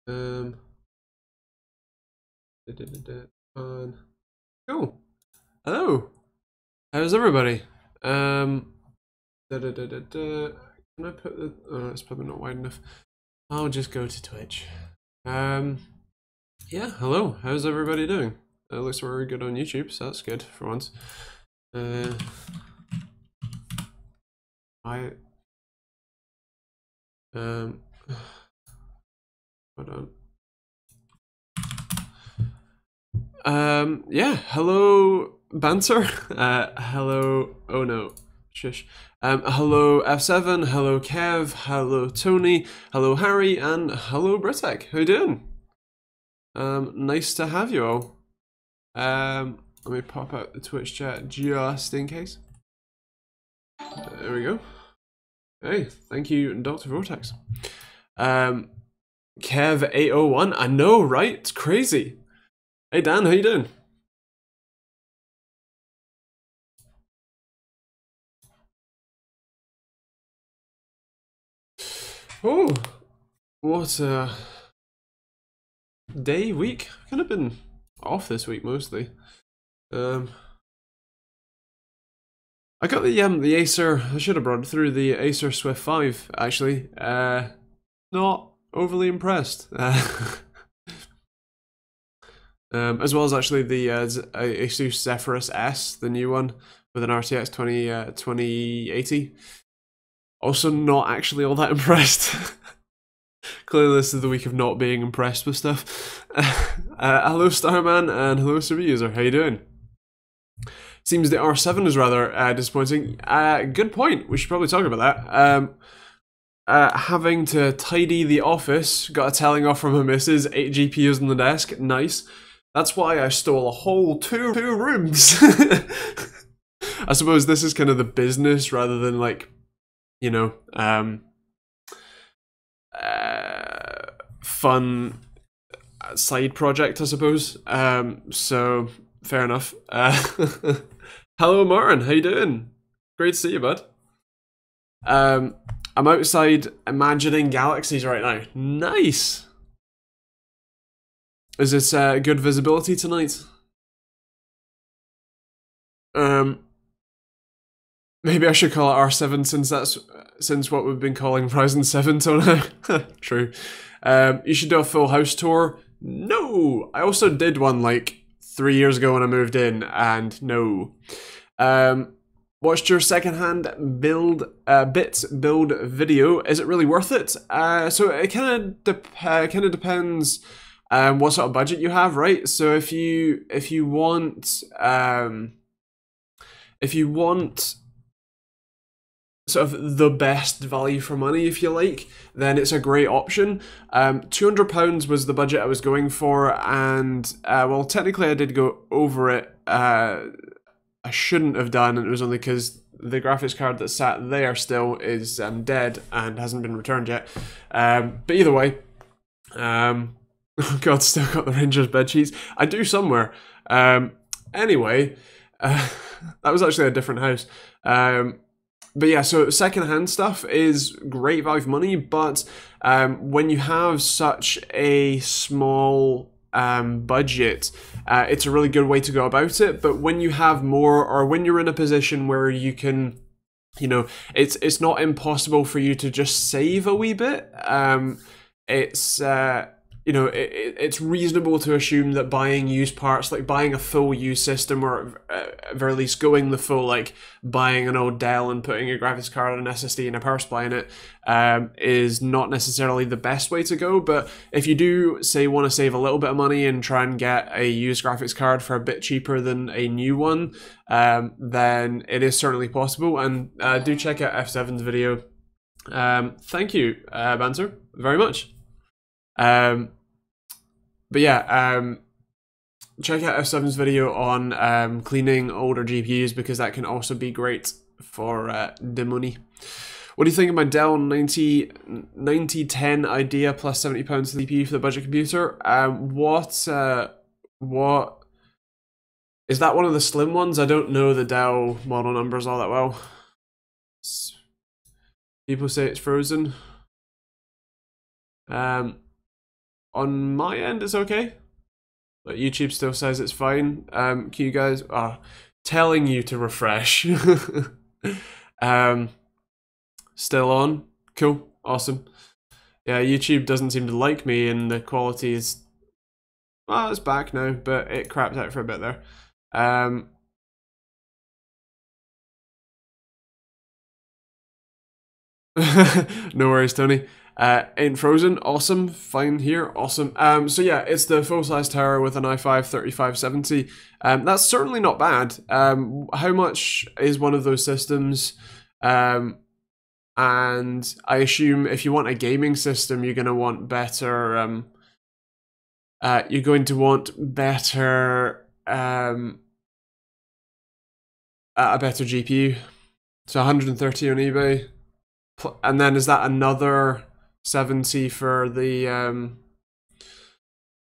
Um, Cool. Hello. How's everybody? Can I put the? Oh, it's probably not wide enough. I'll just go to Twitch. Yeah. Hello. How's everybody doing? It looks very good on YouTube, so that's good for once. Hold on. Yeah, hello, Banter. Hello, oh no, shush. Hello, F7, hello, Kev, hello, Tony, hello, Harry, and hello, Britek. How you doing? Nice to have you all. Let me pop out the Twitch chat just in case. There we go. Hey, thank you, Dr. Vortex. Kev801, I know, right? It's crazy. Hey Dan, how you doing? Oh, what day, week? I've kind of been off this week mostly. I got the Acer. I should have brought it through the Acer Swift 5 actually. Not overly impressed. As well as actually the Asus Zephyrus S, the new one with an RTX 2080. Also not actually all that impressed. Clearly this is the week of not being impressed with stuff. Hello Starman and hello User, how you doing? Seems the R7 is rather disappointing. Good point, we should probably talk about that. Having to tidy the office, got a telling off from a missus, 8 GPUs on the desk, nice. That's why I stole a whole two rooms. I suppose this is kind of the business rather than like, you know, fun side project, I suppose. So fair enough. Hello, Martin. How you doing? Great to see you, bud. I'm outside imagining galaxies right now. Nice. Is it good visibility tonight? Maybe I should call it R7 since what we've been calling Ryzen 7 till now. True. You should do a full house tour. No, I also did one like 3 years ago when I moved in, and no. Watched your secondhand bits build video. Is it really worth it? So it kind of depends what sort of budget you have, right? So if you want sort of the best value for money, if you like, then it's a great option. £200 was the budget I was going for, and well, technically I did go over it. I shouldn't have done, and it was only because the graphics card that sat there still is dead and hasn't been returned yet. But either way, oh god, still got the Rangers bedsheets. I do somewhere. Anyway, that was actually a different house. But yeah, so secondhand stuff is great value for money, but when you have such a small budget, it's a really good way to go about it. But when you have more, or when you're in a position where you can, you know, it's not impossible for you to just save a wee bit. It's you know, it's reasonable to assume that buying used parts, like buying a full used system, or at very least going the full, like buying an old Dell and putting a graphics card and an SSD and a power supply in it, is not necessarily the best way to go. But if you do, say, want to save a little bit of money and try and get a used graphics card for a bit cheaper than a new one, then it is certainly possible. And do check out F7's video. Thank you, Banter, very much. But yeah, check out F7's video on cleaning older GPUs, because that can also be great for the money. What do you think of my Dell 9010 idea plus £70 CPU for the budget computer? What is that? One of the slim ones? I don't know the Dell model numbers all that well. People say it's frozen. on my end it's okay, but YouTube still says it's fine. Can you guys telling you to refresh? Still on? Cool, awesome. Yeah, YouTube doesn't seem to like me, and the quality is, well, it's back now, but it crapped out for a bit there. No worries, Tony. Ain't frozen, awesome, fine here, awesome. So yeah, it's the full-size tower with an i5 3570. That's certainly not bad. How much is one of those systems? And I assume if you want a gaming system, you're going to want better. You're going to want better. A better GPU. So 130 on eBay, and then is that another 70 for the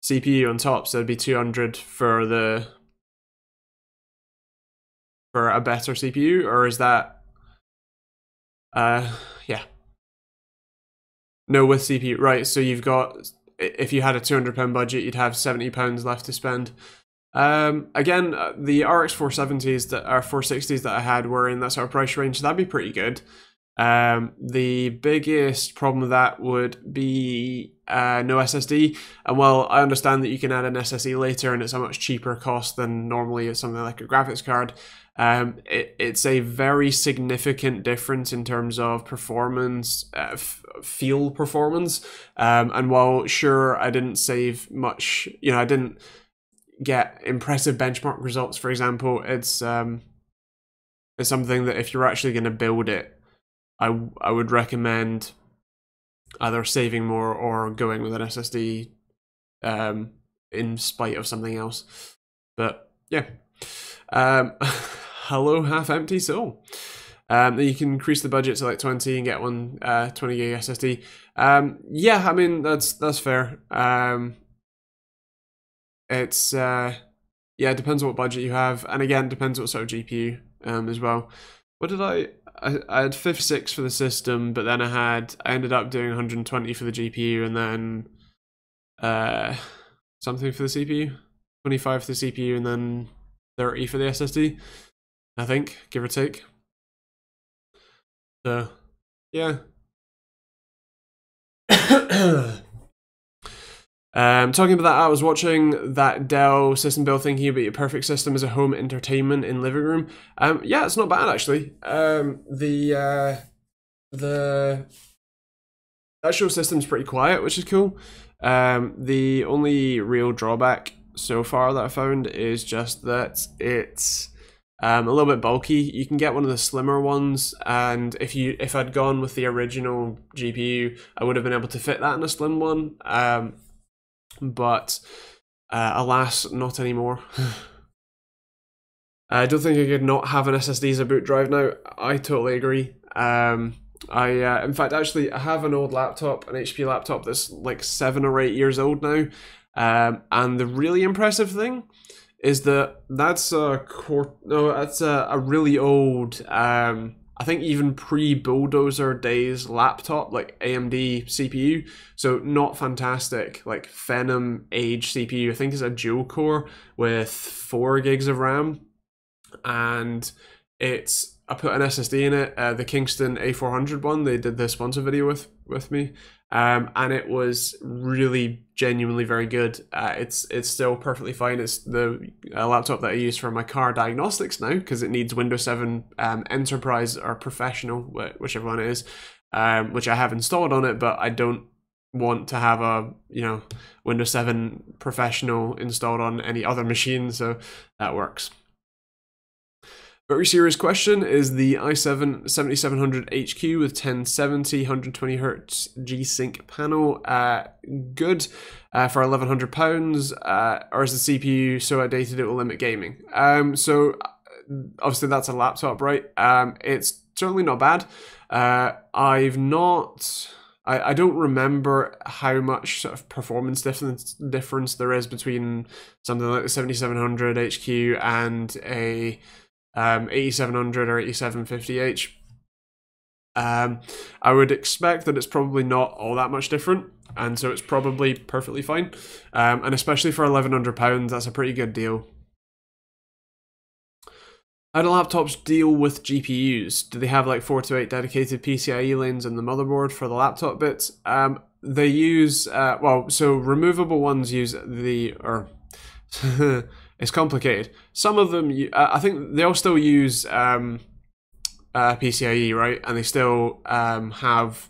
CPU on top? So it'd be 200 for a better CPU, or is that? Yeah. No, with CPU, right? So you've got, if you had a £200 budget, you'd have £70 left to spend. Again, the RX 470s that are 460s that I had were in that sort of price range, so that'd be pretty good. The biggest problem with that would be no SSD, and well, I understand that you can add an SSD later and it's a much cheaper cost than normally something like a graphics card. It's a very significant difference in terms of performance, feel performance, and while sure I didn't save much, you know, I didn't get impressive benchmark results, for example, it's something that if you're actually going to build it, I would recommend either saving more or going with an SSD in spite of something else. But yeah, hello half empty soul. Then you can increase the budget to like 20 and get one 20 gig SSD. Yeah, I mean that's fair. It's yeah, it depends on what budget you have, and again, depends what sort of GPU as well. What did I had 56 for the system, but then I ended up doing 120 for the GPU, and then something for the CPU, 25 for the CPU, and then 30 for the SSD, I think, give or take. So yeah. Talking about that, I was watching that Dell system build thinking about your perfect system as a home entertainment in living room. Yeah, it's not bad actually. The actual system's pretty quiet, which is cool. The only real drawback so far that I found is just that it's a little bit bulky. You can get one of the slimmer ones, and if I'd gone with the original GPU, I would have been able to fit that in a slim one. But alas, not anymore. I don't think I could not have an SSD as a boot drive now. I totally agree. In fact, actually, I have an old laptop, an HP laptop that's like 7 or 8 years old now. And the really impressive thing is that that's a really old, I think even pre-Bulldozer days laptop, like AMD CPU, so not fantastic, like Phenom age CPU. I think it's a dual core with 4 gigs of RAM, and I put an SSD in it, the Kingston A400 one. They did the sponsor video with me, and it was really genuinely very good. It's still perfectly fine. It's the laptop that I use for my car diagnostics now, because it needs Windows 7 Enterprise or Professional, whichever one it is, which I have installed on it, but I don't want to have a Windows 7 Professional installed on any other machine, so that works. Very serious question: is the i7 7700 HQ with 1070 120Hz G-Sync panel good for £1,100, or is the CPU so outdated it will limit gaming? So obviously that's a laptop, right? It's certainly not bad. I don't remember how much sort of performance difference there is between something like the 7700 HQ and a 8700 or 8750H. I would expect that it's probably not all that much different, and so it's probably perfectly fine. And especially for £1,100, that's a pretty good deal. How do laptops deal with GPUs? Do they have like 4 to 8 dedicated PCIe lanes in the motherboard for the laptop bits? They use, well, so removable ones use or it's complicated. Some of them, I think they'll still use PCIe, right? And they still have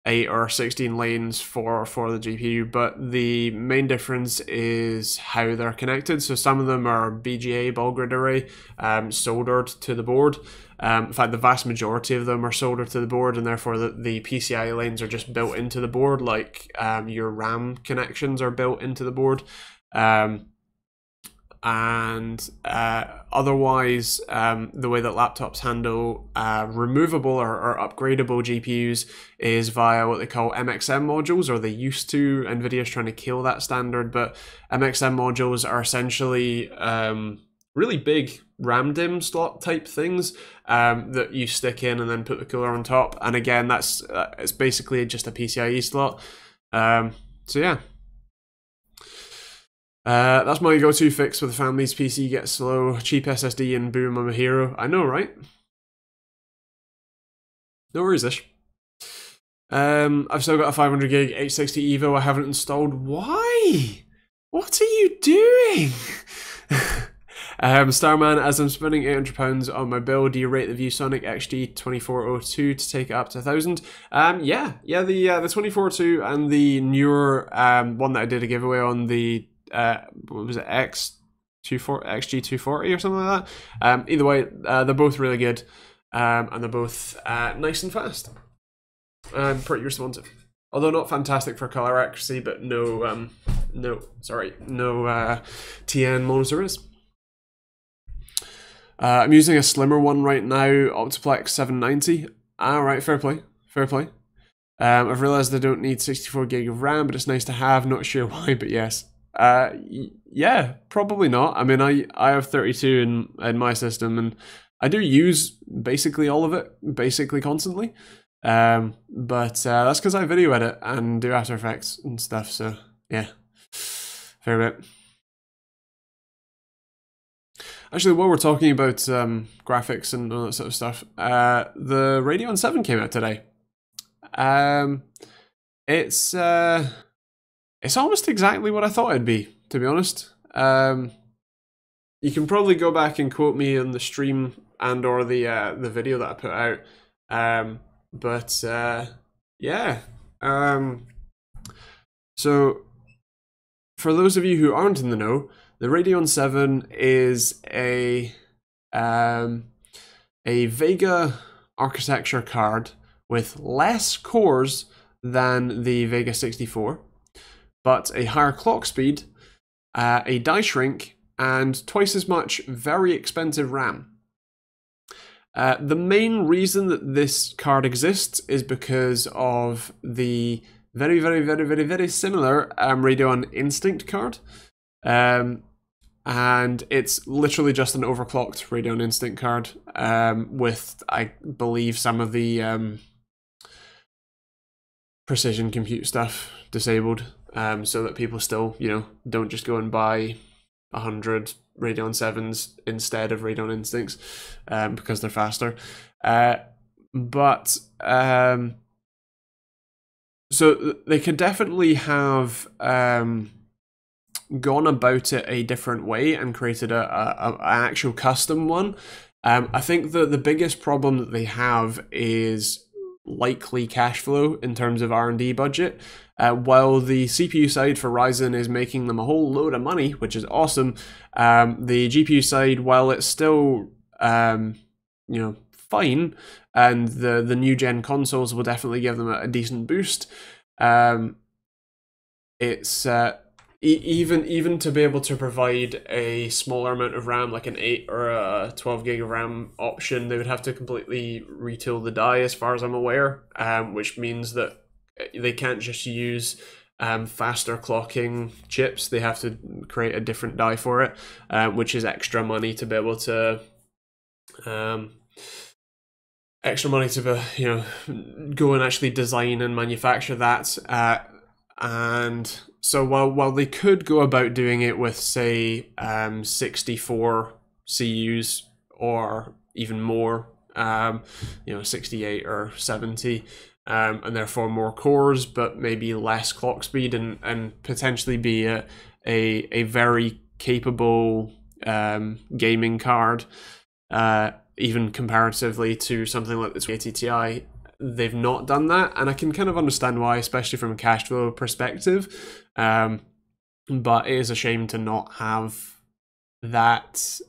8 or 16 lanes for the GPU, but the main difference is how they're connected. So some of them are BGA, ball grid array, soldered to the board. In fact, the vast majority of them are soldered to the board, and therefore the PCI lanes are just built into the board, like your RAM connections are built into the board. Otherwise, the way that laptops handle removable or upgradable GPUs is via what they call MXM modules, or they used to. NVIDIA's trying to kill that standard, but MXM modules are essentially really big RAM DIMM slot type things that you stick in and then put the cooler on top. And again, that's it's basically just a PCIe slot. So yeah. That's my go-to fix with the family's PC gets slow. Cheap SSD and boom, I'm a hero. I know, right? No worries, Ish. I've still got a 500 gig H60 Evo I haven't installed. Why? What are you doing? Starman, as I'm spending £800 on my bill, do you rate the ViewSonic XG2402 to take it up to 1,000? Yeah, the 2402 and the newer one that I did a giveaway on, the what was it, XG240 or something like that. Either way, they're both really good, and they're both nice and fast and pretty responsive. Although not fantastic for color accuracy, but no TN monitors. I'm using a slimmer one right now, Optiplex 790. Alright, fair play. I've realized I don't need 64 gig of RAM, but it's nice to have. Not sure why, but yes. Yeah, probably not. I mean, I have 32 in my system, and I do use basically all of it, basically constantly. But that's because I video edit and do After Effects and stuff, so yeah, fair bit. Actually, while we're talking about graphics and all that sort of stuff, the Radeon 7 came out today. It's almost exactly what I thought it'd be, to be honest. You can probably go back and quote me on the stream and or the video that I put out. Yeah. So for those of you who aren't in the know, the Radeon 7 is a Vega architecture card with less cores than the Vega 64, but a higher clock speed, a die shrink, and twice as much very expensive RAM. The main reason that this card exists is because of the very similar Radeon Instinct card. And it's literally just an overclocked Radeon Instinct card with, I believe, some of the precision compute stuff disabled, so that people still, don't just go and buy 100 Radeon 7s instead of Radeon Instincts because they're faster. So they could definitely have gone about it a different way and created an actual custom one. I think that the biggest problem that they have is likely cash flow in terms of R&D budget. While the CPU side for Ryzen is making them a whole load of money, which is awesome, the GPU side, while it's still fine, and the new gen consoles will definitely give them a decent boost, it's even to be able to provide a smaller amount of RAM, like an 8 or a 12 gig of RAM option, they would have to completely retool the die, as far as I'm aware, which means that they can't just use faster clocking chips. They have to create a different die for it, which is extra money to be able to extra money to go and actually design and manufacture that. And so while they could go about doing it with, say, 64 CUs or even more, 68 or 70, and therefore more cores, but maybe less clock speed, and potentially be a very capable gaming card, even comparatively to something like the 2080 Ti. They've not done that, and I can kind of understand why, especially from a cash flow perspective. But it is a shame to not have that,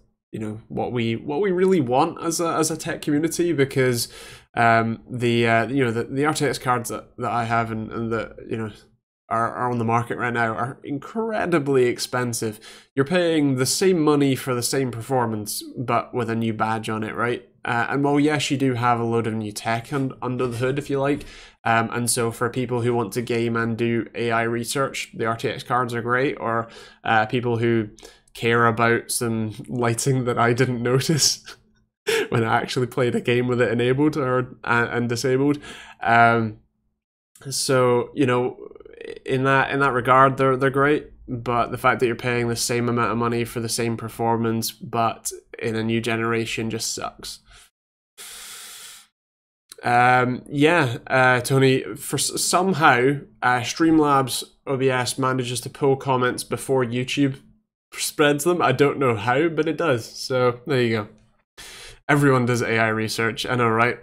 what we really want as a tech community, because the RTX cards that I have and that are on the market right now are incredibly expensive. You're paying the same money for the same performance, but with a new badge on it, right? And while yes, you do have a load of new tech under the hood, if you like, and so for people who want to game and do AI research, the RTX cards are great, or people who care about some lighting that I didn't notice when I actually played a game with it enabled or and disabled. So in that regard, they're great. But the fact that you're paying the same amount of money for the same performance, but in a new generation, just sucks. Tony, for somehow Streamlabs OBS manages to pull comments before YouTube spreads them. I don't know how, but it does. So there you go. Everyone does AI research. I know, right?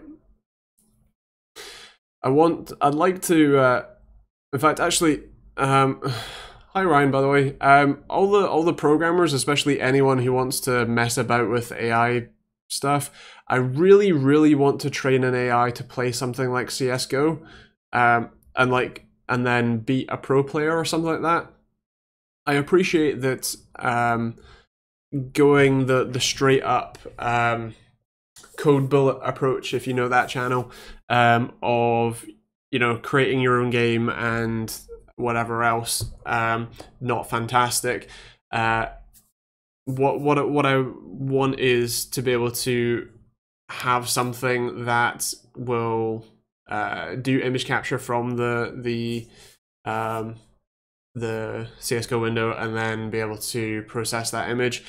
I'd like to. In fact, actually, hi Ryan, by the way. All the programmers, especially anyone who wants to mess about with AI stuff, I really, really want to train an AI to play something like CS:GO, and then beat a pro player or something like that. I appreciate that going the straight up code bullet approach, if you know that channel, of creating your own game and whatever else, not fantastic. What I want is to be able to have something that will do image capture from the CS:GO window, and then be able to process that image.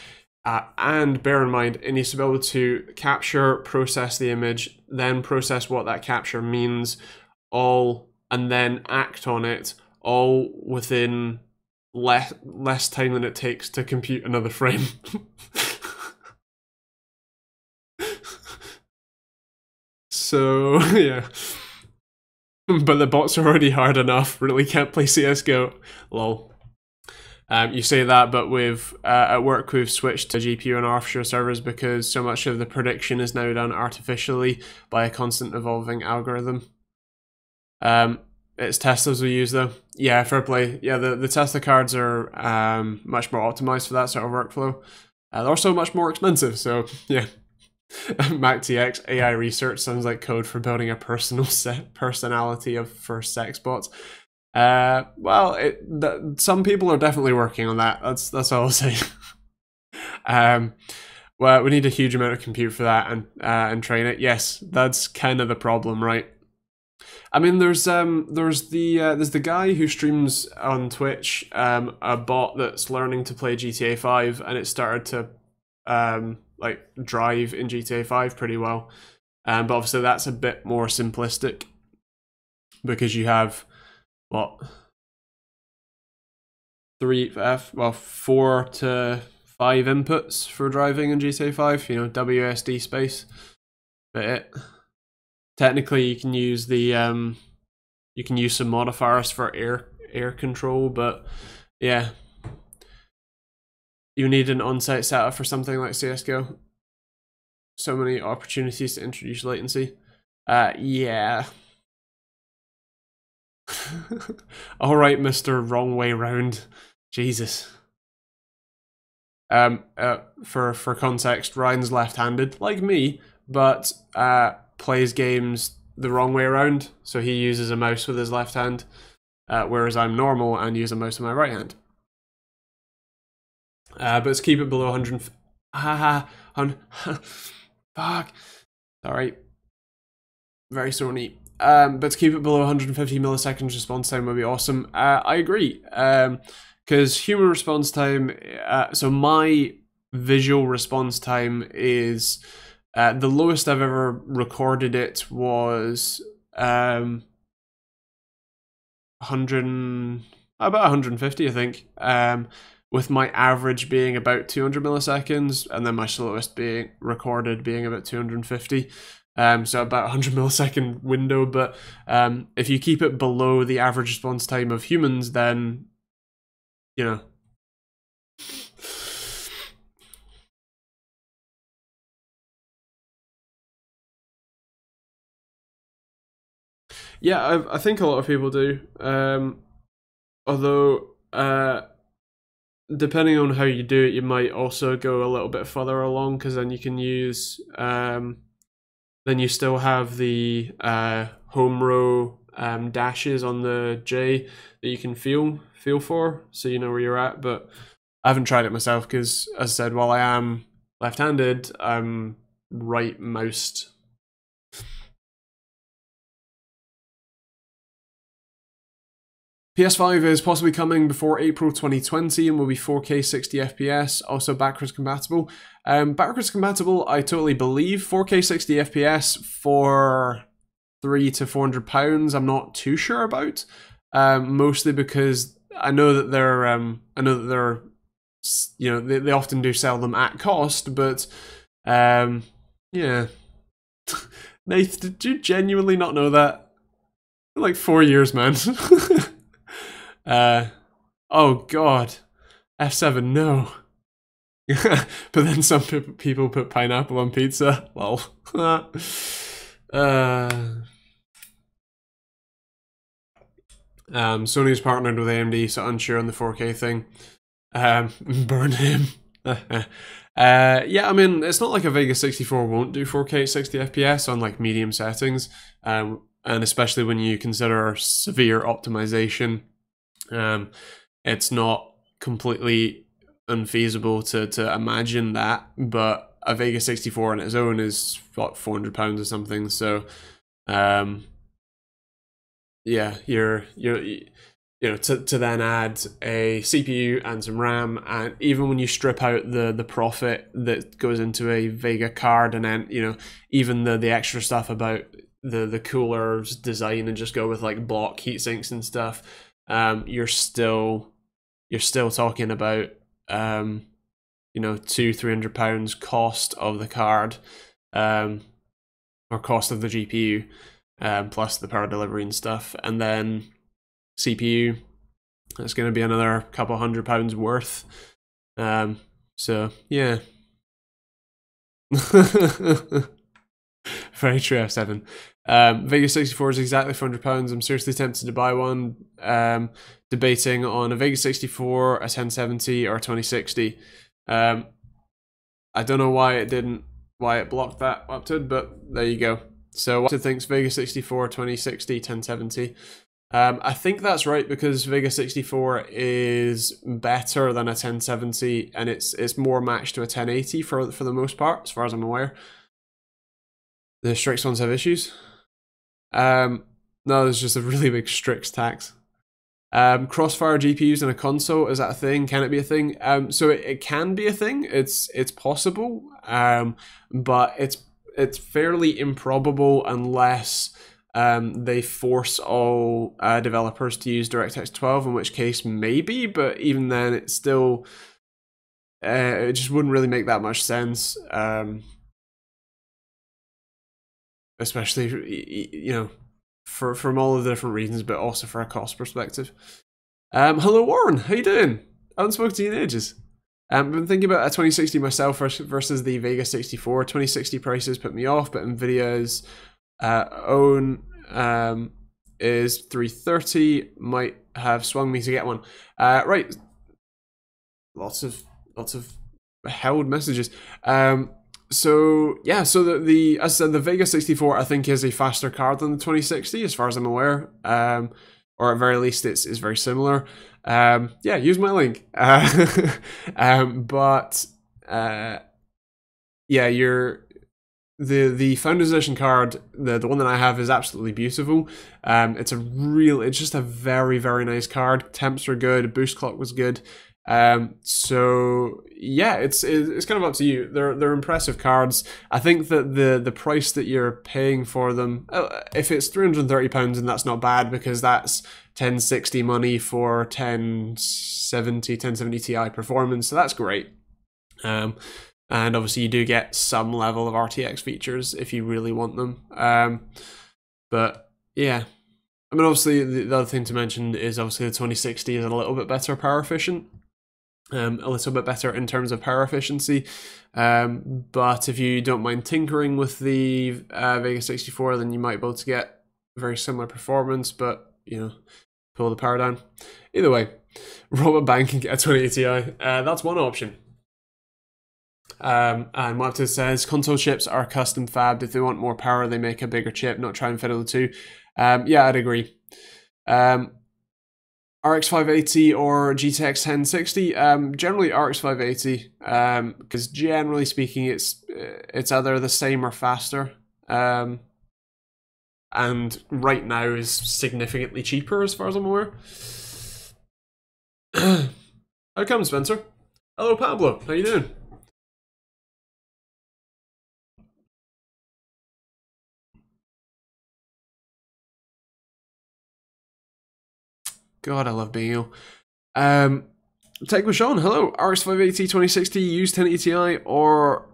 And bear in mind, it needs to be able to capture, process the image, then process what that capture means, and then act on it, all within less time than it takes to compute another frame. So yeah, but the bots are already hard enough. Really can't play CS:GO. Lol. You say that, but at work we've switched to GPU and offshore servers because so much of the prediction is now done artificially by a constant evolving algorithm. It's Teslas we use though. Yeah, fair play. Yeah, the Tesla cards are much more optimized for that sort of workflow. They're also much more expensive, so yeah. MacTX AI research sounds like code for building a personality for sex bots. Well, some people are definitely working on that. That's all I'll say. Well, we need a huge amount of compute for that and train it. Yes, that's kind of the problem, right? I mean, there's the guy who streams on Twitch, a bot that's learning to play GTA 5, and it started to drive in GTA 5 pretty well. But obviously that's a bit more simplistic because you have what 4 to 5 inputs for driving in GTA 5. WSD space. But technically you can use some modifiers for air control, but yeah. You need an on-site setup for something like CS:GO. So many opportunities to introduce latency. Yeah. All right, Mr. Wrong Way Round. Jesus. For context, Ryan's left-handed, like me, but plays games the wrong way around. So he uses a mouse with his left hand, whereas I'm normal and use a mouse with my right hand. But let's keep it below 100. Fuck. Sorry. very Sony. But to keep it below 150 milliseconds response time would be awesome. I agree. Because human response time, so my visual response time is, the lowest I've ever recorded it was 150, I think. With my average being about 200 milliseconds, and then my slowest being recorded being about 250. So about 100 millisecond window, but if you keep it below the average response time of humans, then, you know. Yeah, I think a lot of people do. Although, depending on how you do it, you might also go a little bit further along, because then you can use, then you still have the home row dashes on the J that you can feel for, so you know where you're at. But I haven't tried it myself because, as I said, while I am left-handed, I'm right-moused. PS5 is possibly coming before April 2020 and will be 4K 60 FPS, also backwards compatible. Backwards compatible, I totally believe. 4K 60 FPS for £300 to £400, I'm not too sure about. Mostly because I know that they're, you know, they often do sell them at cost, but yeah. Nath, did you genuinely not know that? Like 4 years, man. Oh god, F7, no. But then some people put pineapple on pizza. Lol. Sony's partnered with AMD, so unsure on the 4K thing. Burn him. Yeah, I mean, it's not like a Vega 64 won't do 4K 60 FPS on like medium settings, and especially when you consider severe optimization. It's not completely unfeasible to imagine that, but a Vega 64 on its own is what, £400 or something. So, yeah, you know, to then add a CPU and some RAM, and even when you strip out the profit that goes into a Vega card, and then, you know, even the extra stuff about the cooler's design, and just go with like block heat sinks and stuff, you're still talking about you know, £200-300 cost of the card, or cost of the GPU, plus the power delivery and stuff, and then CPU, that's going to be another couple £100 worth. So yeah. Very true, F7. Vega 64 is exactly £400. I'm seriously tempted to buy one. Debating on a Vega 64, a 1070, or a 2060. I don't know why it blocked that upward, but there you go. So what thinks Vega 64, 2060, 1070. I think that's right, because Vega 64 is better than a 1070, and it's more matched to a 1080 for the most part, as far as I'm aware. The Strix ones have issues. No, there's just a really big Strix tax. Crossfire GPUs in a console, is that a thing? Can it be a thing? So it can be a thing. It's possible, but it's fairly improbable unless they force all developers to use DirectX 12, in which case maybe, but even then it's still, it just wouldn't really make that much sense, especially, you know, from all of the different reasons, but also for a cost perspective. Hello Warren, how you doing? I haven't spoken to you in ages. I've been thinking about a 2060 myself versus the Vega 64. 2060 prices put me off, but Nvidia's own is 330, might have swung me to get one. Right, lots of held messages. So yeah, so the as I said, the Vega 64 I think is a faster card than the 2060, as far as I'm aware. Or at very least it's very similar. Yeah, use my link. But yeah, the Founders Edition card, the one that I have, is absolutely beautiful. It's just a very, very nice card. Temps are good, boost clock was good. So yeah, it's kind of up to you. They're impressive cards. I think that the price that you're paying for them, if it's £330, and that's not bad, because that's 1060 money for 1070 Ti performance, so that's great. And obviously you do get some level of RTX features if you really want them. But yeah, I mean, obviously the other thing to mention is obviously the 2060 is a little bit better power efficient. A little bit better in terms of power efficiency. But if you don't mind tinkering with the Vega 64, then you might be able to get very similar performance, but, you know, pull the power down. Either way, rob a bank and get a 2080 Ti. That's one option. And Wapta says console chips are custom fabbed. If they want more power, they make a bigger chip, not try and fiddle the two. Yeah, I'd agree. RX 580 or GTX 1060? Generally RX 580, because generally speaking, it's either the same or faster. And right now is significantly cheaper as far as I'm aware. How come, Spencer? Hello, Pablo. How you doing? God, I love being ill. Tech with Sean, hello. RX 580 2060, used 1080 Ti or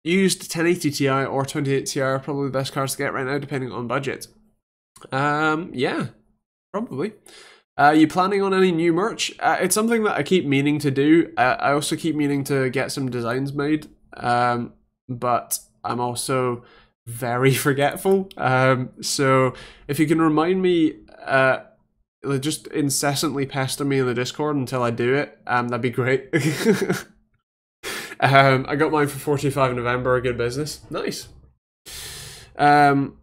used 1080 Ti or 2080 Ti are probably the best cards to get right now, depending on budget. Yeah, probably. You planning on any new merch? It's something that I keep meaning to do. I also keep meaning to get some designs made, but I'm also very forgetful. So if you can remind me, just incessantly pester me in the Discord until I do it, that'd be great. I got mine for 45 November, a good business. Nice. Warren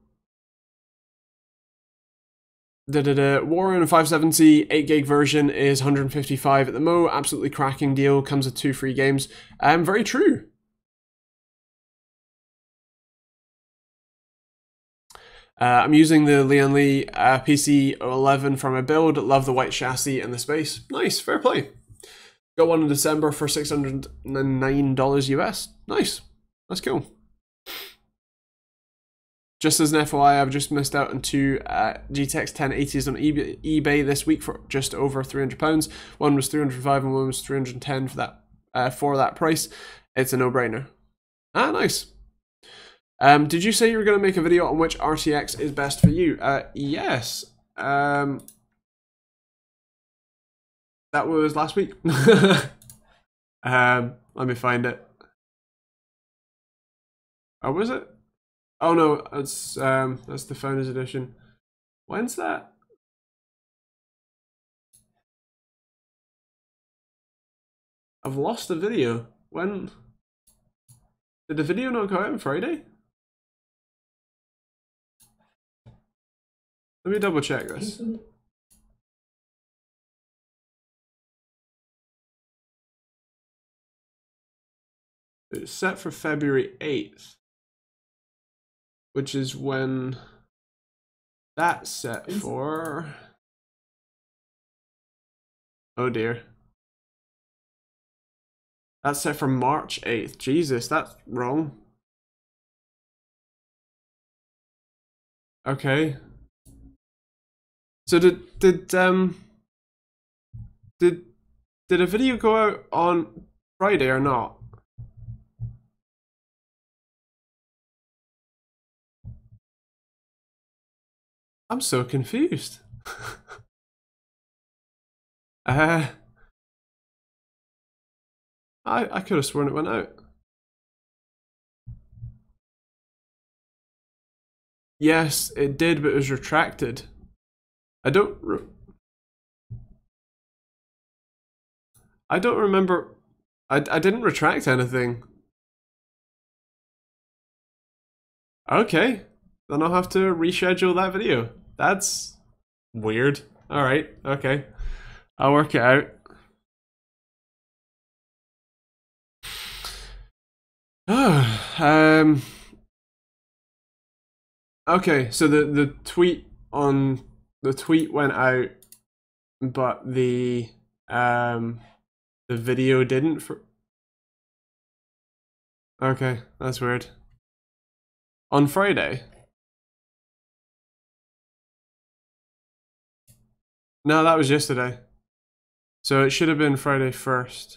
570 8GB version is 155 at the mo. Absolutely cracking deal. Comes with 2 free games. Very true. I'm using the Lian Li PC11 for my build. Love the white chassis and the space. Nice, fair play. Got one in December for $609 US. Nice, that's cool. Just as an FYI, I've just missed out on 2 GTX 1080s on eBay this week for just over £300. One was 305 and one was 310 for that price. It's a no-brainer. Ah, nice. Did you say you were going to make a video on which RTX is best for you? Yes. That was last week. Let me find it. Oh, was it? Oh no, that's the Founders Edition. When's that? I've lost the video. When? Did the video not go out on Friday? Let me double check this. It's set for February 8th, which is when that's set for. Oh dear. That's set for March 8th. Jesus, that's wrong. Okay. So did a video go out on Friday or not? I'm so confused. I could have sworn it went out. Yes, it did, but it was retracted. I don't remember. I didn't retract anything. Okay, then I'll have to reschedule that video. That's weird. All right, okay, I'll work it out. Okay, so the tweet went out, but the video didn't. Okay, that's weird. On Friday? No, that was yesterday. So it should have been Friday 1st.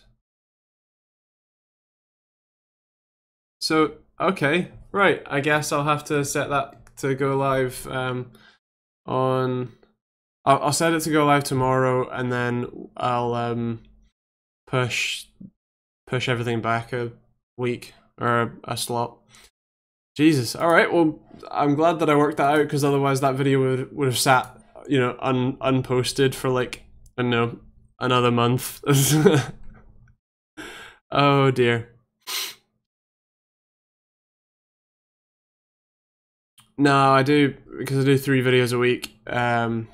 So, okay, right. I guess I'll have to set that to go live on... I'll set it to go live tomorrow, and then I'll push everything back a week or a slot. Jesus. All right. Well, I'm glad that I worked that out, because otherwise that video would have sat, you know, unposted for like, I don't know, another month. Oh dear. No, I do, because I do 3 videos a week. I'll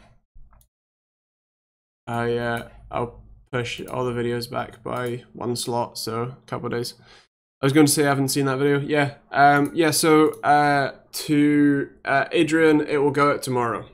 push all the videos back by 1 slot, so a couple of days. I was going to say I haven't seen that video. Yeah. Yeah. So to Adrian, it will go out tomorrow.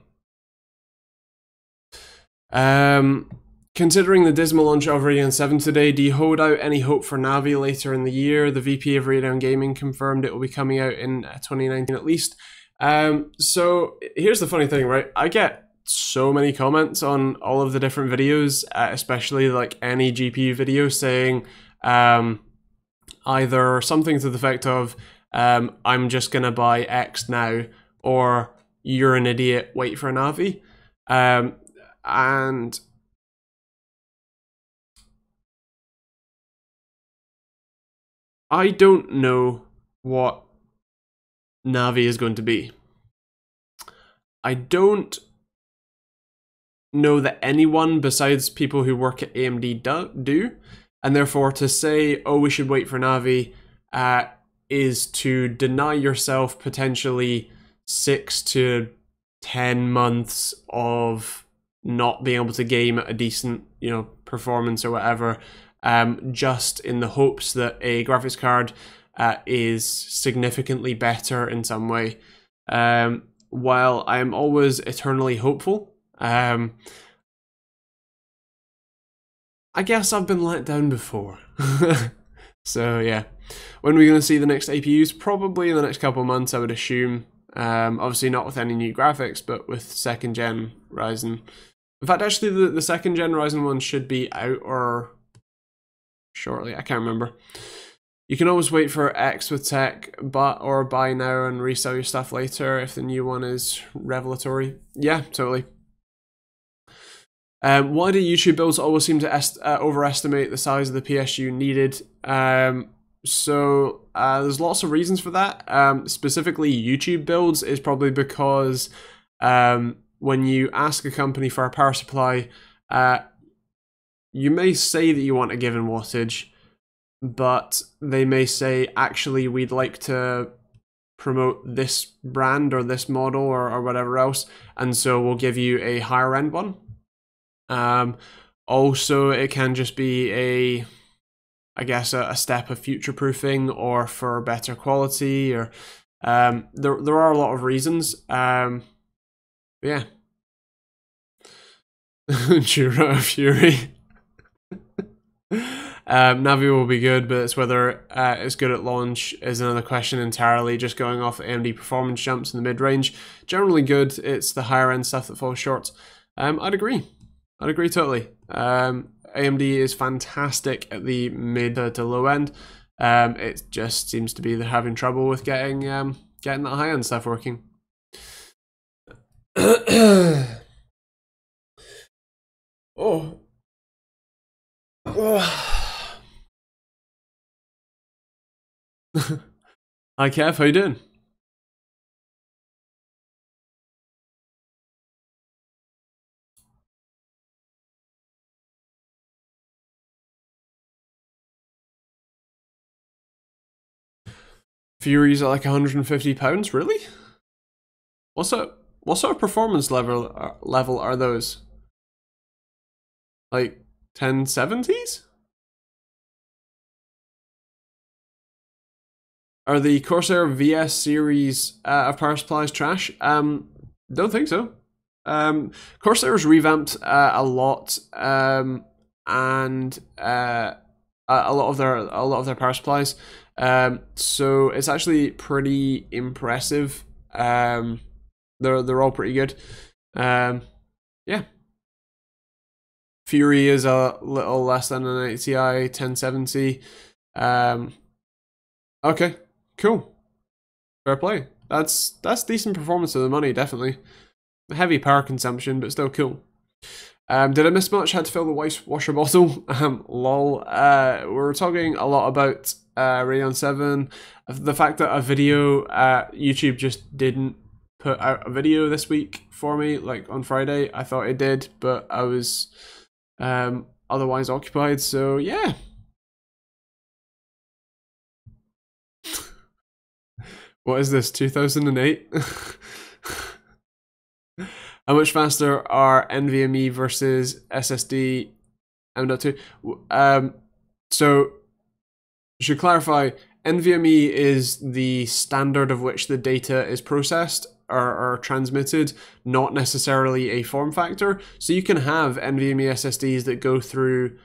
Considering the dismal launch of Radeon 7 today, do you hold out any hope for Navi later in the year? The VP of Radeon Gaming confirmed it will be coming out in 2019 at least. So here's the funny thing, right? I get so many comments on all of the different videos, especially like any GPU video, saying either something to the effect of I'm just gonna buy X now, or you're an idiot, wait for a Navi. And I don't know what Navi is going to be. I don't know that anyone besides people who work at AMD do, and therefore to say, oh, we should wait for Navi is to deny yourself potentially 6 to 10 months of not being able to game at a decent, you know, performance or whatever, just in the hopes that a graphics card is significantly better in some way. While I am always eternally hopeful, I guess I've been let down before. So yeah, when are we going to see the next APUs? Probably in the next couple of months, I would assume. Obviously not with any new graphics, but with 2nd gen Ryzen. In fact, actually the 2nd gen Ryzen one should be out or shortly, I can't remember. You can always wait for X with tech, or buy now and resell your stuff later if the new one is revelatory. Yeah, totally. Why do YouTube builds always seem to overestimate the size of the PSU needed? So there's lots of reasons for that. Specifically, YouTube builds is probably because when you ask a company for a power supply, you may say that you want a given wattage, but they may say, actually, we'd like to promote this brand or this model or whatever else, and so we'll give you a higher end one. Also, it can just be I guess a step of future proofing or for better quality, or there are a lot of reasons. Yeah. Jura Fury. Navi will be good, but it's whether it's good at launch is another question entirely. Just going off AMD performance jumps in the mid-range, generally good. It's the higher end stuff that falls short. I'd agree totally. AMD is fantastic at the mid to low end. It just seems to be they're having trouble with getting that high end stuff working. Oh. Hi Kev, how you doing? Furies at like £150, really? What sort of performance level are those? Like 1070s? Are the Corsair VS series of power supplies trash? Don't think so. Corsair's revamped a lot, and a lot of their power supplies. So it's actually pretty impressive. They're all pretty good. Yeah. Fury is a little less than an ATI 1070. Okay, cool. Fair play. That's decent performance for the money, definitely. Heavy power consumption, but still cool. Did I miss much? Had to fill the washer bottle. Lol. We were talking a lot about Radeon 7. The fact that a video, YouTube just didn't put out a video this week for me, like on Friday. I thought it did, but I was otherwise occupied, so yeah. What is this, 2008? How much faster are NVMe versus SSD M.2? So, should clarify, NVMe is the standard of which the data is processed or transmitted, not necessarily a form factor. So you can have NVMe SSDs that go through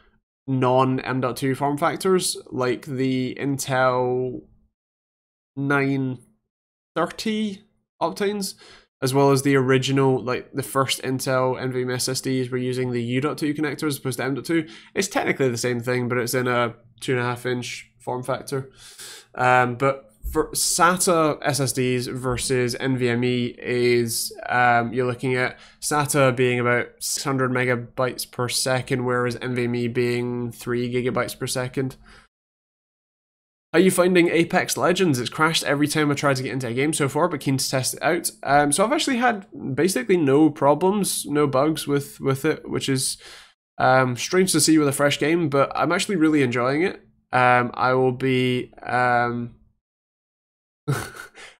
non-M.2 form factors, like the Intel 930 Optanes, as well as the original, like the first Intel NVMe SSDs were using the U.2 connector as opposed to M.2. It's technically the same thing, but it's in a 2.5-inch form factor. But for SATA SSDs versus NVMe is, you're looking at SATA being about 600 megabytes per second, whereas NVMe being 3 gigabytes per second. How are you finding Apex Legends? It's crashed every time I tried to get into a game so far, but keen to test it out. So I've actually had basically no problems, no bugs with it, which is strange to see with a fresh game, but I'm actually really enjoying it. I will be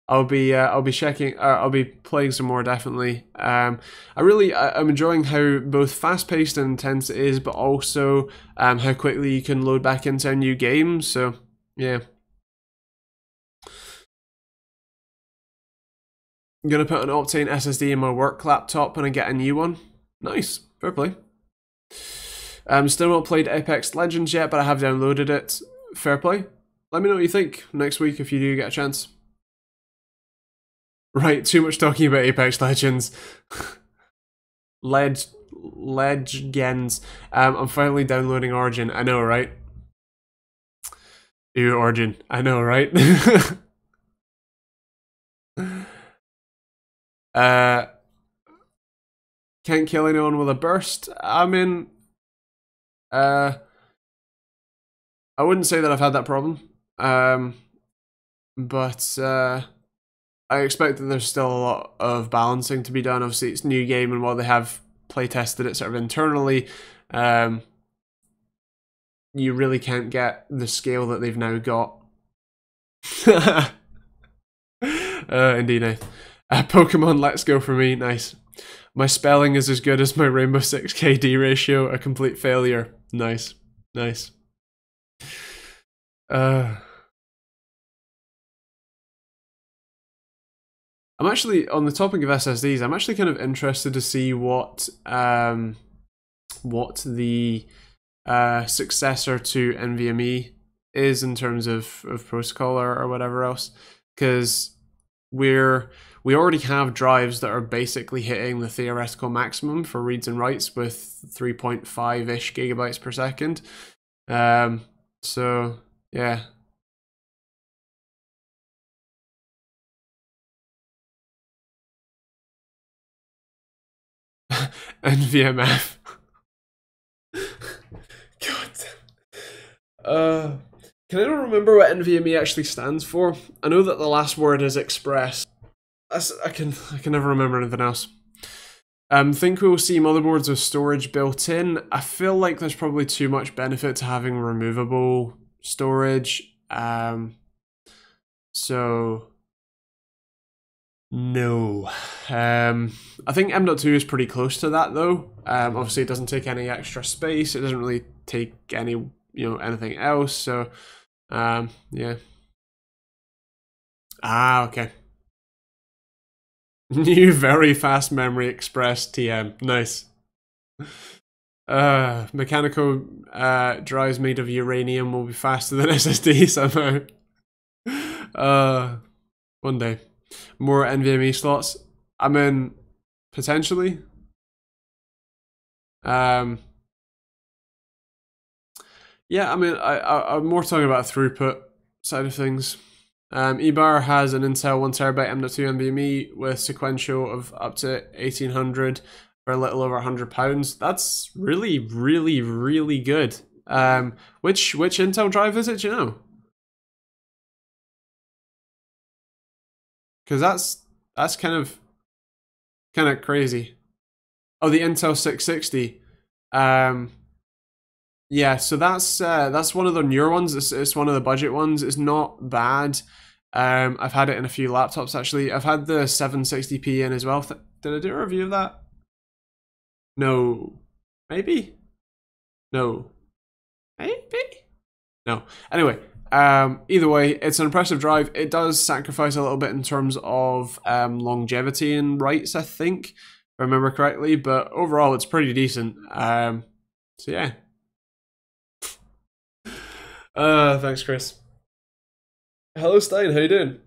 I'll be checking. I'll be playing some more, definitely. I'm enjoying how both fast-paced and intense it is, but also how quickly you can load back into a new game. So yeah. I'm gonna put an Optane SSD in my work laptop when I get a new one. Nice, fair play. Still not played Apex Legends yet, but I have downloaded it. Fair play. Let me know what you think next week if you do get a chance. Right, too much talking about Apex Legends. Legends. I'm finally downloading Origin. I know, right? Ew, Origin. I know, right? Can't kill anyone with a burst. I mean, I wouldn't say that I've had that problem. But I expect that there's still a lot of balancing to be done. Obviously, it's a new game, and while they have play tested it sort of internally, you really can't get the scale that they've now got. Indeed, Pokemon Let's Go for me, nice. My spelling is as good as my Rainbow Six KD ratio, a complete failure. Nice, nice. I'm actually, on the topic of SSDs, I'm actually kind of interested to see what the successor to NVMe is in terms of protocol or whatever else, because we already have drives that are basically hitting the theoretical maximum for reads and writes with 3.5-ish gigabytes per second. So yeah. NVMF. God. Can anyone remember what NVMe actually stands for? I know that the last word is express. I can never remember anything else. Think we'll see motherboards with storage built in. I feel like there's probably too much benefit to having removable storage. So no. I think M.2 is pretty close to that though. Obviously it doesn't take any extra space. It doesn't really take any, anything else. So yeah. Ah, okay. New very fast memory express TM. Nice. Mechanical drives made of uranium will be faster than SSD somehow. One day. More NVMe slots. I mean, potentially. Yeah, I mean, I'm more talking about throughput side of things. eBar has an Intel 1TB M.2 NVMe with sequential of up to 1800 for a little over £100. That's really, really, really good. Which Intel drive is it? Do you know? Because that's kind of crazy. Oh, the Intel 660. Yeah, so that's one of the newer ones. It's one of the budget ones. It's not bad. I've had it in a few laptops actually. I've had the 760p in as well. Did I do a review of that? No. Maybe? No. Maybe? No. Anyway, either way, it's an impressive drive. It does sacrifice a little bit in terms of longevity and writes, I think, if I remember correctly, but overall it's pretty decent. So yeah. Thanks, Chris. Hello, Stein. How you doing?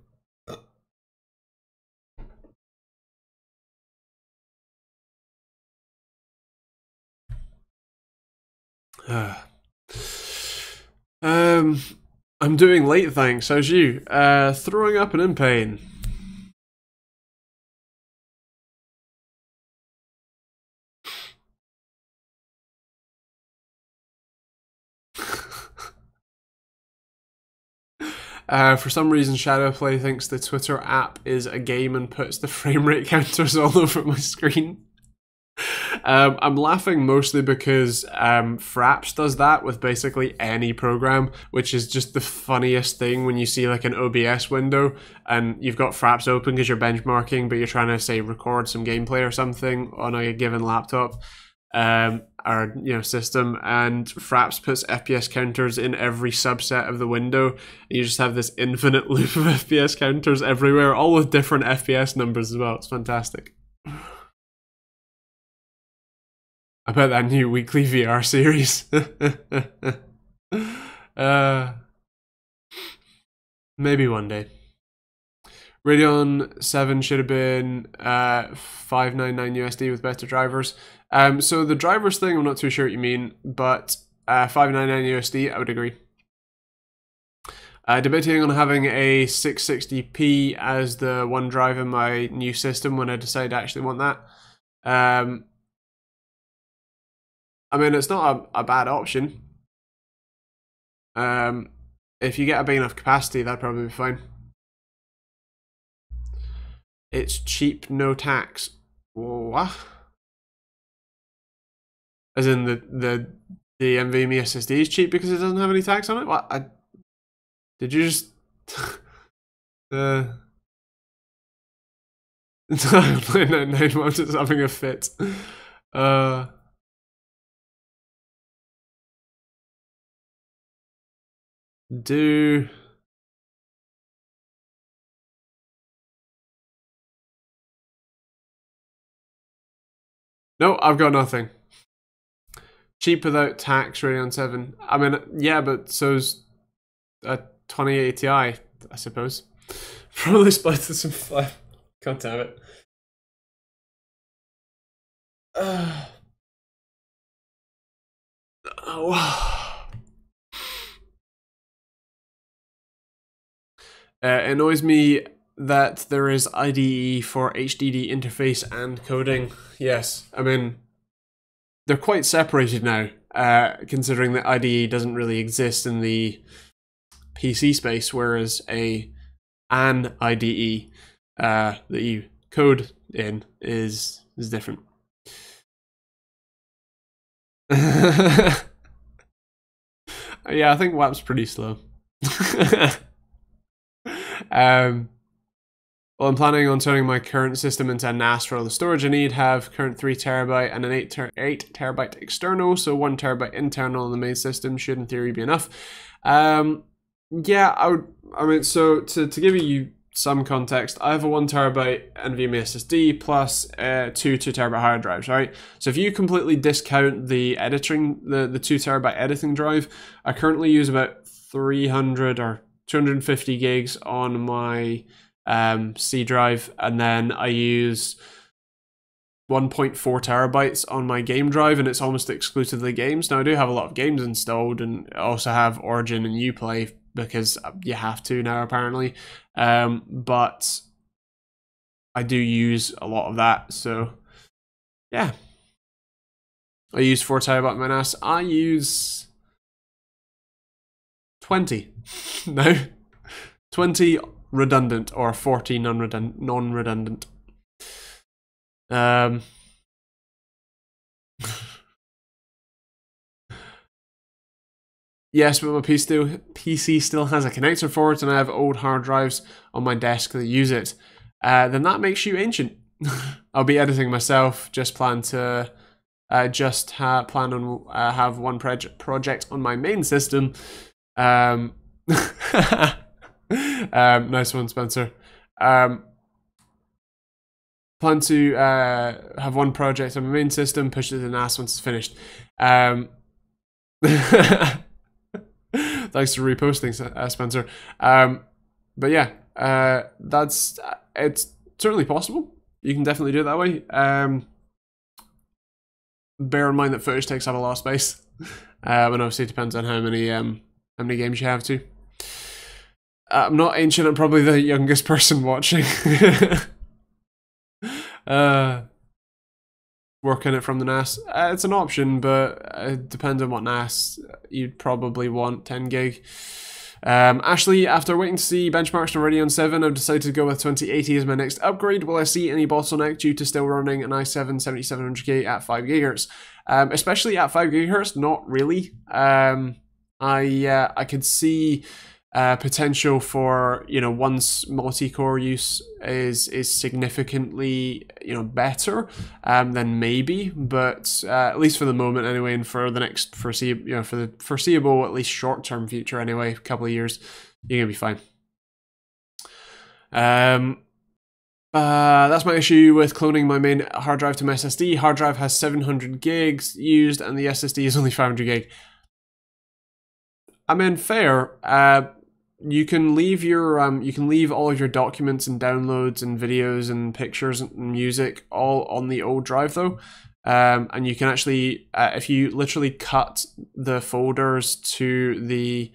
I'm doing late, thanks. How's you? Throwing up and in pain. For some reason, Shadowplay thinks the Twitter app is a game and puts the frame rate counters all over my screen. I'm laughing mostly because Fraps does that with basically any program, which is just the funniest thing when you see like an OBS window and you've got Fraps open because you're benchmarking, but you're trying to say record some gameplay or something on a given laptop. Or system, and Fraps puts FPS counters in every subset of the window, and you just have this infinite loop of FPS counters everywhere, all with different FPS numbers as well. It's fantastic. I bet that new weekly VR series. Maybe one day. Radeon 7 should have been 599 USD with better drivers. So the drivers thing, I'm not too sure what you mean, but 599 USD, I would agree. Debating on having a 660p as the one drive in my new system when I decide I actually want that. I mean, it's not a bad option. If you get a big enough capacity, that'd probably be fine. It's cheap, no tax. What? As in the NVMe SSD is cheap because it doesn't have any tax on it? What? Did you just... 999 months is having a fit. No, I've got nothing. Cheap without tax, Radeon 7. I mean, yeah, but so's a 2080 Ti, I suppose. Probably split this in 5. God damn it. It annoys me that there is IDE for HDD interface and coding. Yes, I mean, they're quite separated now, considering that IDE doesn't really exist in the PC space, whereas an IDE that you code in is different. Yeah, I think WAP's pretty slow. Well, I'm planning on turning my current system into a NAS for all the storage I need. Have current 3TB and an 8TB external, so 1TB internal on the main system should in theory be enough. Yeah, I mean, so to give you some context, I have a 1TB NVMe SSD plus two 2TB hard drives, right? So if you completely discount the editing, the 2TB editing drive, I currently use about 300 or 250 gigs on my C drive, and then I use 1.4 terabytes on my game drive, and it's almost exclusively games. Now I do have a lot of games installed, and I also have Origin and Uplay because you have to now apparently, but I do use a lot of that, so yeah. I use 4 terabyte on my NAS. I use 20 no, 20 redundant or 40 non-redundant. Yes, but my PC still has a connector for it, and I have old hard drives on my desk that use it. Then that makes you ancient. I'll be editing myself. Just plan to plan on have one project on my main system. Nice one, Spencer. Plan to have one project on my main system, push it to the NAS once it's finished. Thanks for reposting, Spencer. But yeah, it's certainly possible. You can definitely do it that way. Bear in mind that footage takes up a lot of space, and obviously it depends on how many games you have too. I'm not ancient. I'm probably the youngest person watching. Working it from the NAS. It's an option, but it depends on what NAS. You'd probably want 10 gig. Ashley, after waiting to see benchmarks on Radeon 7, I've decided to go with 2080 as my next upgrade. Will I see any bottleneck due to still running an i7 7700K at 5 GHz? Especially at 5 GHz, not really. I could see potential for, once multi-core use is significantly better, then maybe, but at least for the moment anyway, and for the next foreseeable at least short-term future anyway, a couple of years, you're gonna be fine. That's my issue with cloning my main hard drive to my SSD. Hard drive has 700 gigs used, and the SSD is only 500 gig. I mean, fair. You can leave all of your documents and downloads and videos and pictures and music all on the old drive though, and you can actually, if you literally cut the folders to the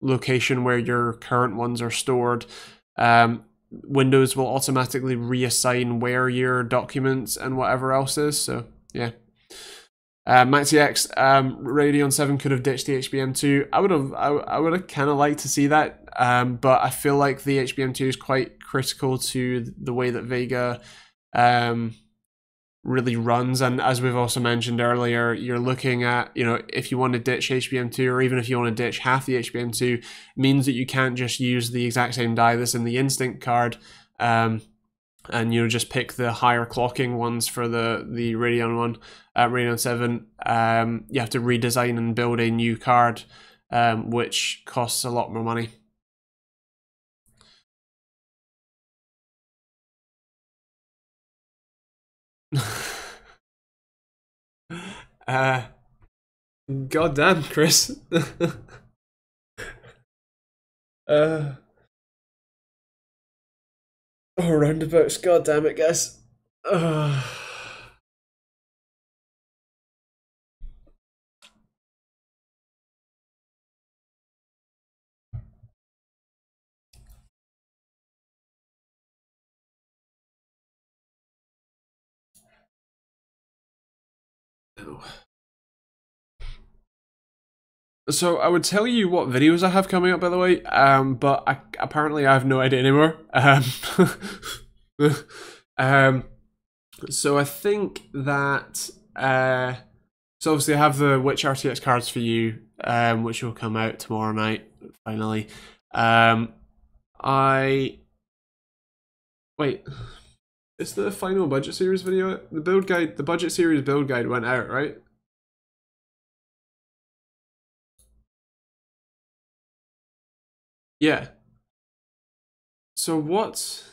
location where your current ones are stored, Windows will automatically reassign where your documents and whatever else is. So yeah. MaxiX, Radeon 7 could have ditched the HBM2. I would have kind of liked to see that, but I feel like the HBM2 is quite critical to the way that Vega really runs. And as we've also mentioned earlier, you're looking at, if you want to ditch HBM2, or even if you want to ditch half the HBM2, means that you can't just use the exact same die that's in the Instinct card. And just pick the higher clocking ones for the Radeon one, Radeon 7. You have to redesign and build a new card, which costs a lot more money. God damn, Chris. Oh, roundabouts, god damn it, guys. So I would tell you what videos I have coming up, by the way, but apparently I have no idea anymore. So I think that so obviously I have the which RTX cards for you, which will come out tomorrow night finally. Wait, it's the final budget series video. The build guide, the budget series build guide went out, right? Yeah. So what?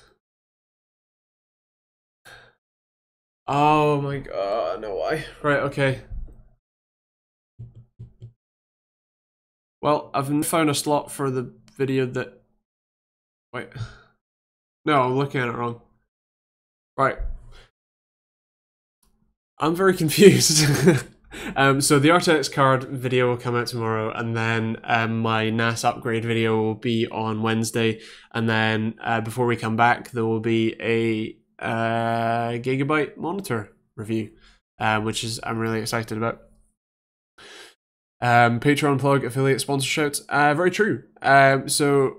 Oh my god, no why. Right, okay. Well, I've found a slot for the video that... Wait. No, I'm looking at it wrong. Right. I'm very confused. So the RTX card video will come out tomorrow, and then my NAS upgrade video will be on Wednesday, and then before we come back, there will be a Gigabyte monitor review, which is I'm really excited about. Patreon plug, affiliate sponsor shouts. Very true. So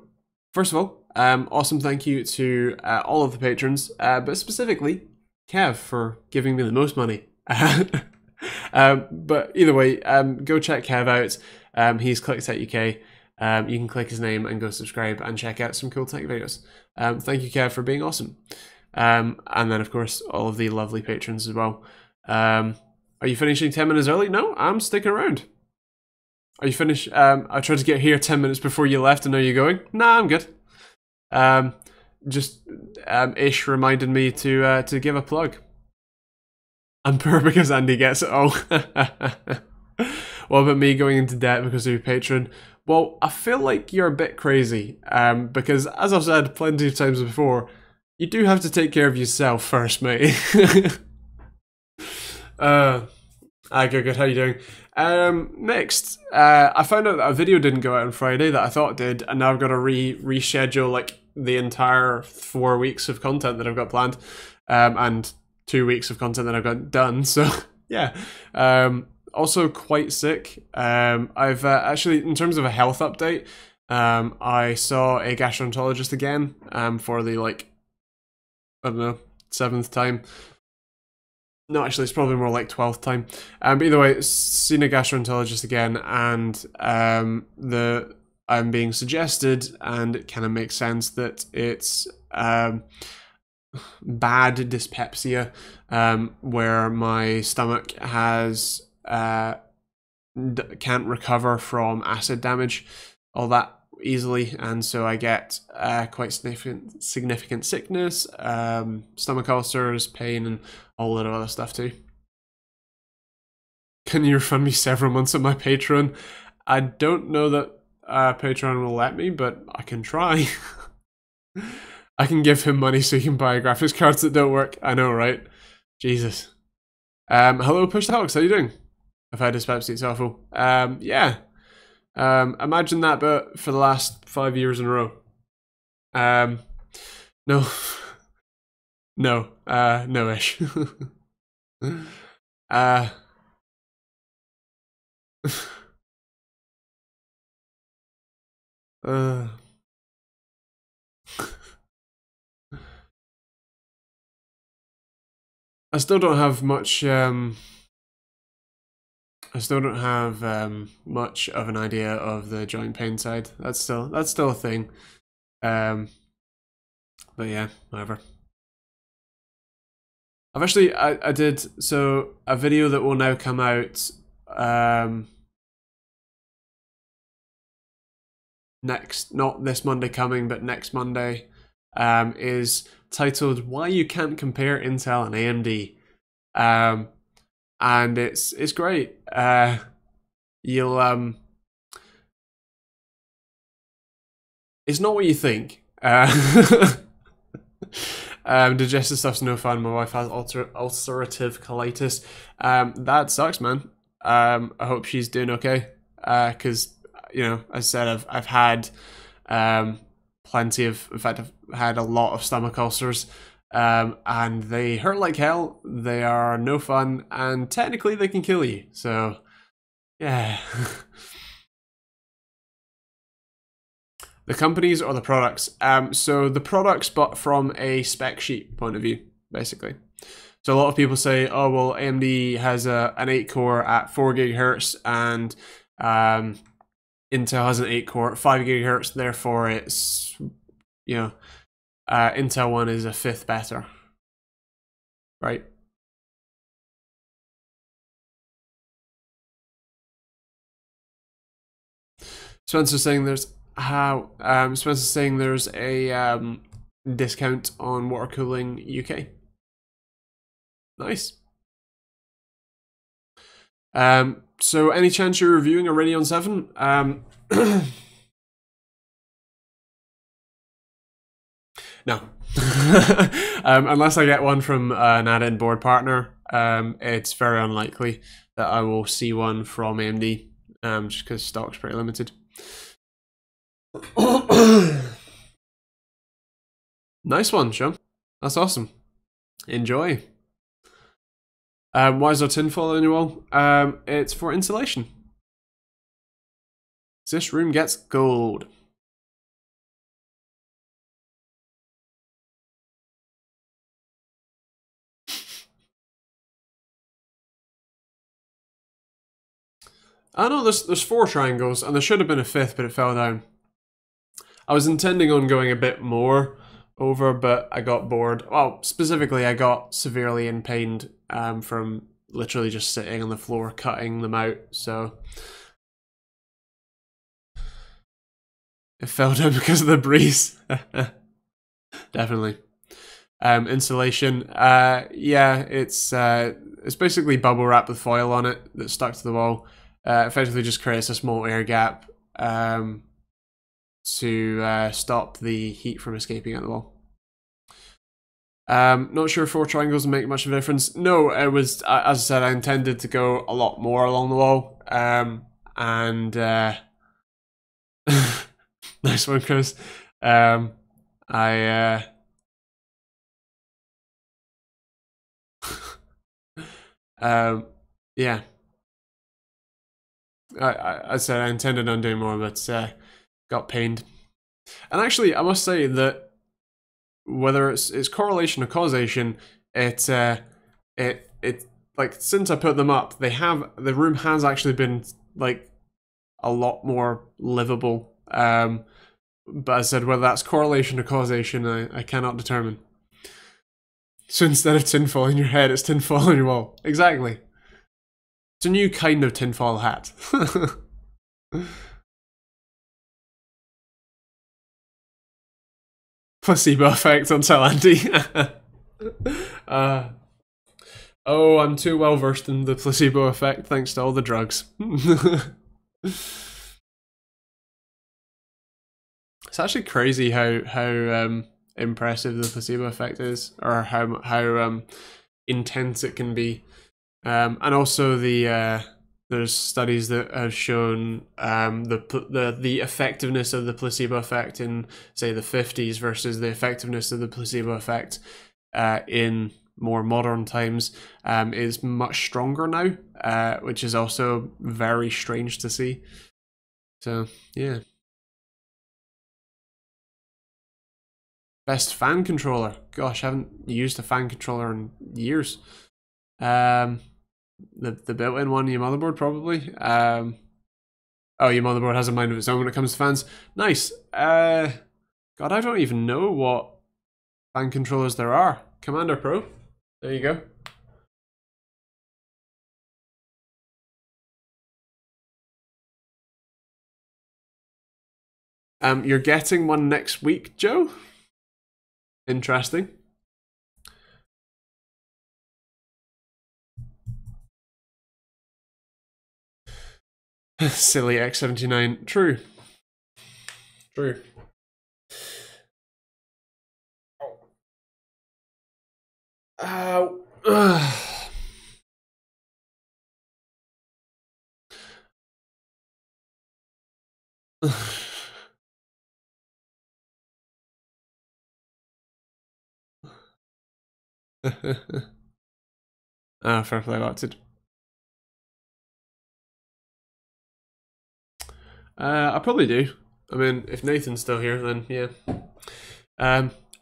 first of all, awesome thank you to all of the patrons, but specifically Kev for giving me the most money. But either way, go check Kev out. He's ClickTech UK. You can click his name and go subscribe and check out some cool tech videos. Thank you, Kev, for being awesome. And then, of course, all of the lovely patrons as well. Are you finishing 10 minutes early? No, I'm sticking around. Are you finished? I tried to get here 10 minutes before you left, and now you're going? Nah, I'm good. Ish reminded me to give a plug. I'm poor because Andy gets it all. What about me going into debt because of your patron? Well, I feel like you're a bit crazy, because as I've said plenty of times before, you do have to take care of yourself first, mate. Good. How you doing? Next, I found out that a video didn't go out on Friday that I thought it did, and now I've got to reschedule like the entire 4 weeks of content that I've got planned, and 2 weeks of content that I've got done. So yeah, also quite sick. I've actually, in terms of a health update, I saw a gastroenterologist again, for the I don't know, 7th time. No, actually, it's probably more like 12th time. But either way, seen a gastroenterologist again, and I'm being suggested, and it kind of makes sense that it's bad dyspepsia, where my stomach has can't recover from acid damage all that easily, and so I get quite significant sickness, stomach ulcers, pain, and a whole lot of other stuff too. Can you refund me several months of my Patreon? I don't know that Patreon will let me, but I can try. I can give him money so he can buy graphics cards that don't work. I know, right? Jesus. Hello, Push the Hawks. How you doing? I've had dyspepsia. It's awful. Yeah. Imagine that, but for the last 5 years in a row. No. No. No-ish. I still don't have much, much of an idea of the joint pain side. That's still a thing. But yeah, whatever. I've actually, I did, so a video that will now come out, not this Monday coming, but next Monday, is titled "Why You Can't Compare Intel and AMD," and it's great. You'll it's not what you think. Digestive stuff's no fun. My wife has ulcerative colitis. That sucks, man. I hope she's doing okay. Because you know, as I said, I've had plenty of, in fact, I've had a lot of stomach ulcers, and they hurt like hell. They are no fun, and technically they can kill you. So yeah. The companies or the products? So the products, but from a spec sheet point of view, basically. So a lot of people say, oh, well, AMD has an 8-core at 4 gigahertz, and Intel has an 8-core at 5 gigahertz, therefore it's, you know, Intel one is a fifth better, right? Spencer's saying there's Spencer's saying there's a discount on water cooling UK. Nice. So any chance you're reviewing a Radeon 7? No. Unless I get one from an add-in board partner, it's very unlikely that I will see one from AMD, just because stock's pretty limited. Nice one, Sean. That's awesome. Enjoy. Why is there tinfoil on your wall? It's for insulation. This room gets gold. I know there's 4 triangles, and there should have been a 5th, but it fell down. I was intending on going a bit more over, but I got bored. Well, specifically, I got severely in pain from literally just sitting on the floor cutting them out, so it fell down because of the breeze. Definitely. Insulation, yeah, it's basically bubble wrap with foil on it that's stuck to the wall. Effectively just creates a small air gap to stop the heat from escaping out the wall. Not sure if 4 triangles will make much of a difference. No, it was, as I said, I intended to go a lot more along the wall. And nice one, Chris. Yeah. I said I intended on doing more, but got pained. And actually, I must say that whether it's correlation or causation, it like since I put them up, the room has actually been like a lot more livable. But I said whether that's correlation or causation, I cannot determine. So instead of tinfoil in your head, it's tinfoil on your wall. Exactly. It's a new kind of tinfoil hat. Placebo effect on Andy. Oh, I'm too well versed in the placebo effect thanks to all the drugs. It's actually crazy how impressive the placebo effect is, or how intense it can be. And also there's studies that have shown the effectiveness of the placebo effect in, say, the 50s versus the effectiveness of the placebo effect in more modern times is much stronger now, which is also very strange to see. So yeah. Best fan controller. Gosh, I haven't used a fan controller in years. The built-in one, your motherboard probably. Oh, your motherboard has a mind of its own when it comes to fans. Nice. God, I don't even know what fan controllers there are. Commander Pro. There you go. You're getting one next week, Joe? Interesting. Silly X79. True. True. Fair play, Watson. I probably do. I mean, if Nathan's still here, then yeah.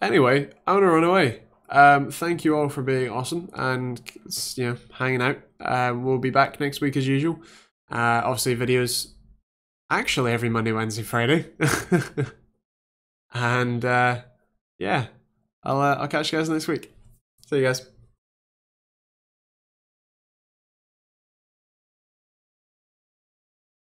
Anyway, I want to run away. Thank you all for being awesome and hanging out. We'll be back next week as usual. Obviously, videos actually every Monday, Wednesday, Friday. And yeah, I'll catch you guys next week. See you guys.